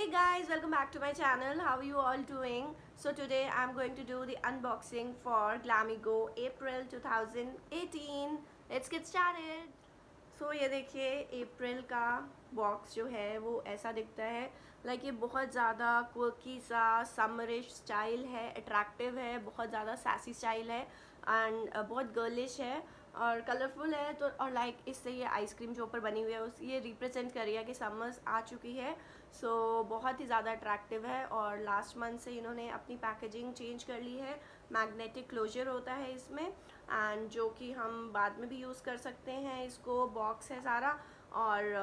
Hey guys, welcome back to my channel. How are you all doing? So today I'm going to do the unboxing for Glamigo April 2018. Let's get started. So ये देखिए अप्रैल का box जो है वो ऐसा दिखता है. Like ये बहुत ज़्यादा क्वर्की सा समरिश स्टाइल है, अट्रैक्टिव है, बहुत ज़्यादा सैसी स्टाइल है एंड बहुत गर्लिश है और कलरफुल है. तो और लाइक इससे ये आइसक्रीम जो ऊपर बनी हुई है उस ये रिप्रेजेंट कर रही है कि समर्स आ चुकी है. सो बहुत ही ज़्यादा अट्रैक्टिव है और लास्ट मंथ से इन्होंने अपनी पैकेजिंग चेंज कर ली है. मैग्नेटिक क्लोजर होता है इसमें एंड जो कि हम बाद में भी यूज़ कर सकते हैं. इसको बॉक्स है सारा और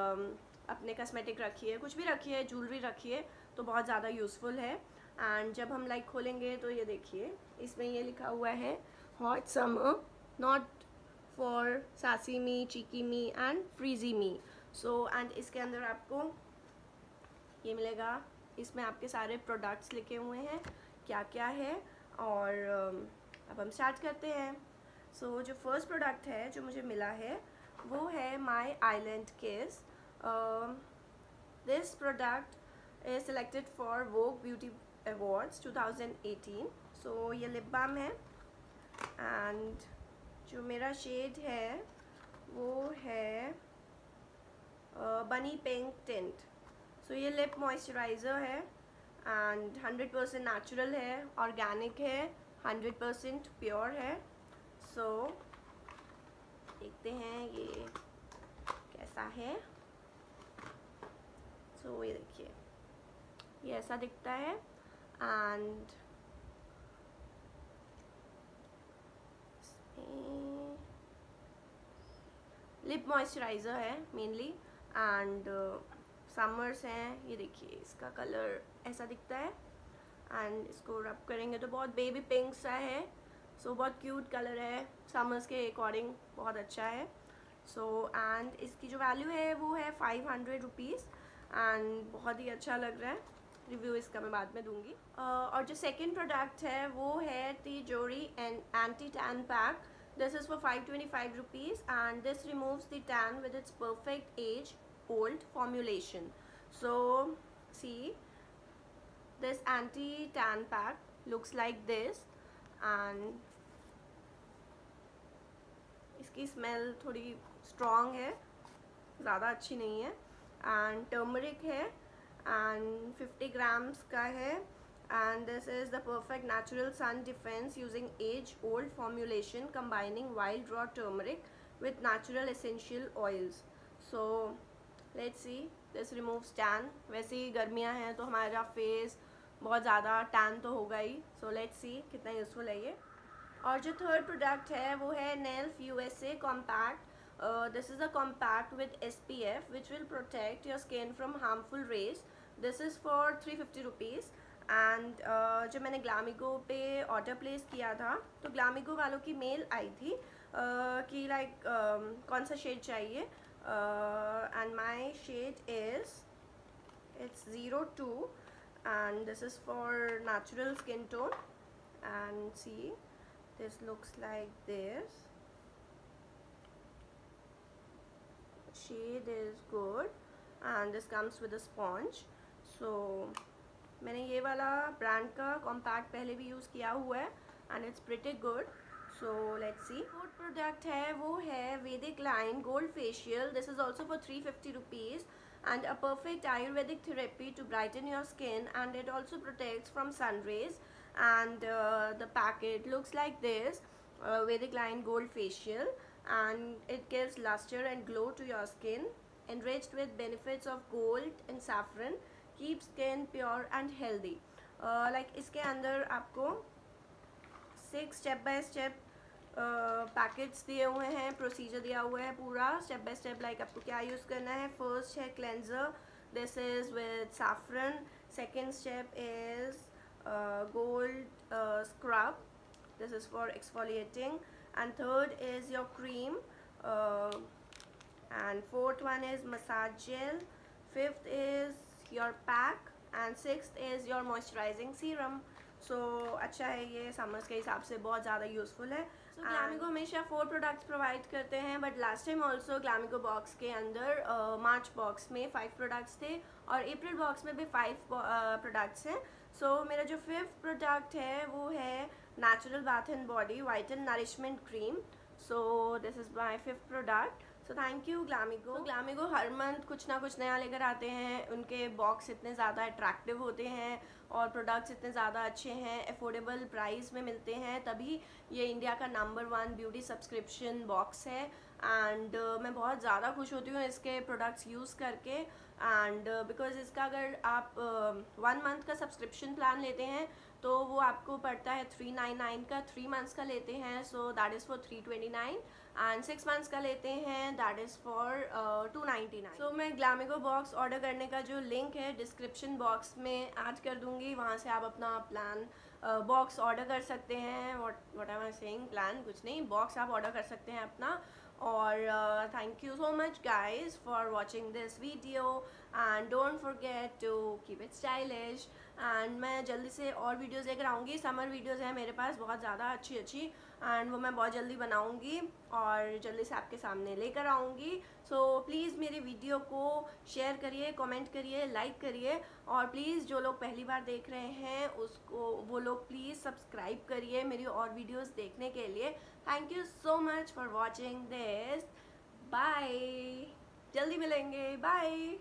अपने कस्मेटिक रखिए, कुछ भी रखिए, ज्वेलरी रखिए तो बहुत ज़्यादा यूज़फुल है. एंड जब हम लाइक खोलेंगे तो ये देखिए इसमें ये लिखा हुआ है hot summer not for sassy me, cheeky me and frizzy me. So and इसके अंदर आपको ये मिलेगा. इसमें आपके सारे प्रोडक्ट्स लिखे हुए हैं क्या क्या है और अब हम स्टार्ट करते हैं. सो जो फर्स्ट प्रोडक्ट है जो मुझे मिला है वो है माई आइलैंड किस. This product is selected for Vogue beauty awards 2018. सो ये लिप बाम है एंड जो मेरा शेड है वो है बनी पिंक टिंट. सो ये लिप मॉइस्चराइज़र है एंड 100% नेचुरल है, ऑर्गेनिक है, 100% प्योर है. सो देखते हैं ये कैसा है. सो ये देखिए ये ऐसा दिखता है एंड लिप मॉइस्चराइज़र है मेनली एंड समर्स हैं. ये देखिए इसका कलर ऐसा दिखता है एंड इसको रब करेंगे तो बहुत बेबी पिंक सा है. सो बहुत क्यूट कलर है, समर्स के अकॉर्डिंग बहुत अच्छा है. सो एंड इसकी जो वैल्यू है वो है 500 रुपीज़ एंड बहुत ही अच्छा लग रहा है. रिव्यू इसका मैं बाद में दूंगी. और जो सेकंड प्रोडक्ट है वो है तिजोरी and anti tan pack. This is for 525 rupees and this removes the tan with its perfect age old formulation. So see, this anti tan pack looks like this and इसकी smell थोड़ी strong है, ज़्यादा अच्छी नहीं है. And turmeric है and 50 grams का है and this is the perfect natural sun defense using age old formulation combining wild raw turmeric with natural essential oils. So let's see, this removes tan. वैसे ही गर्मियाँ हैं तो हमारा फेस बहुत ज़्यादा टैन तो होगा ही. सो लेट्स सी कितना यूज़फुल है ये. और जो थर्ड प्रोडक्ट है वो है नेल्फ USA compact. This is a compact with SPF which will protect your skin from harmful rays. This is for 350 rupees and जब मैंने ग्लामिगो पे ऑर्डर प्लेस किया था तो ग्लामिगो वालों की मेल आई थी कि लाइक कौन सा शेड चाहिए. And my shade is it's 02 and this is for natural skin tone and see this looks like this. Shade is good and this comes with a sponge. So मैंने ये वाला brand का compact पहले भी use किया हुआ है and it's pretty good. So let's see. Fourth product है वो है वैदिक line gold facial. This is also for 350 rupees and a perfect ayurvedic therapy to brighten your skin and it also protects from sun rays and the packet looks like this. Vedic line gold facial and it gives luster and glow to your skin, enriched with benefits of gold and saffron, keep skin pure and healthy. Like इसके अंदर आपको 6 step by step packets दिए हुए हैं, procedure दिया हुआ है पूरा स्टेप बाय स्टेप. लाइक आपको क्या यूज़ करना है. फर्स्ट है cleanser, this is with saffron. Second step is gold scrub, this is for exfoliating. And third is your cream and fourth one is massage gel. Fifth is your pack and sixth is your moisturising serum. So अच्छा है ये, summers के हिसाब से बहुत ज़्यादा useful है सो Glamigo हमेशा 4 प्रोडक्ट्स प्रोवाइड करते हैं, but last time also Glamigo box के अंदर मार्च बॉक्स में 5 प्रोडक्ट्स थे और अप्रैल बॉक्स में भी 5 प्रोडक्ट्स हैं। सो मेरा जो 5th प्रोडक्ट है वो है natural bath and body vital nourishment cream. So this is my 5th product. So thank you Glamigo. Glamigo हर मंथ कुछ ना कुछ नया लेकर आते हैं। उनके बॉक्स इतने ज़्यादा अट्रैक्टिव होते हैं और प्रोडक्ट्स इतने ज़्यादा अच्छे हैं, अफोर्डेबल प्राइस में मिलते हैं, तभी ये इंडिया का नंबर 1 ब्यूटी सब्सक्रिप्शन बॉक्स है। एंड मैं बहुत ज़्यादा खुश होती हूँ इसके प्रोडक्ट्स यूज़ करके। एंड बिकॉज इसका अगर आप 1 मंथ का सब्सक्रिप्शन प्लान लेते हैं तो वो आपको पड़ता है 399 का, 3 मंथ्स का लेते हैं so that is for 329 and 6 months का लेते हैं दैट इज़ फॉर 299। सो मैं ग्लैमिगो बॉक्स ऑर्डर करने का जो लिंक है डिस्क्रिप्शन बॉक्स में ऐड कर दूँगी, वहाँ से आप अपना प्लान बॉक्स ऑर्डर कर सकते हैं। What am I saying, plan कुछ नहीं, बॉक्स आप ऑर्डर कर सकते हैं अपना। और thank you so much guys for watching this video and don't forget to keep it stylish. And मैं जल्दी से और वीडियोज़ लेकर आऊँगी। समर वीडियोज़ हैं मेरे पास बहुत ज़्यादा अच्छी एंड वो मैं बहुत जल्दी बनाऊँगी और जल्दी से आपके सामने लेकर आऊँगी। सो प्लीज़ मेरे वीडियो को शेयर करिए, कमेंट करिए, लाइक करिए और प्लीज़ जो लोग पहली बार देख रहे हैं वो लोग प्लीज़ सब्सक्राइब करिए मेरी और वीडियोज़ देखने के लिए। Thank you so much for watching this. Bye, जल्दी मिलेंगे, बाय।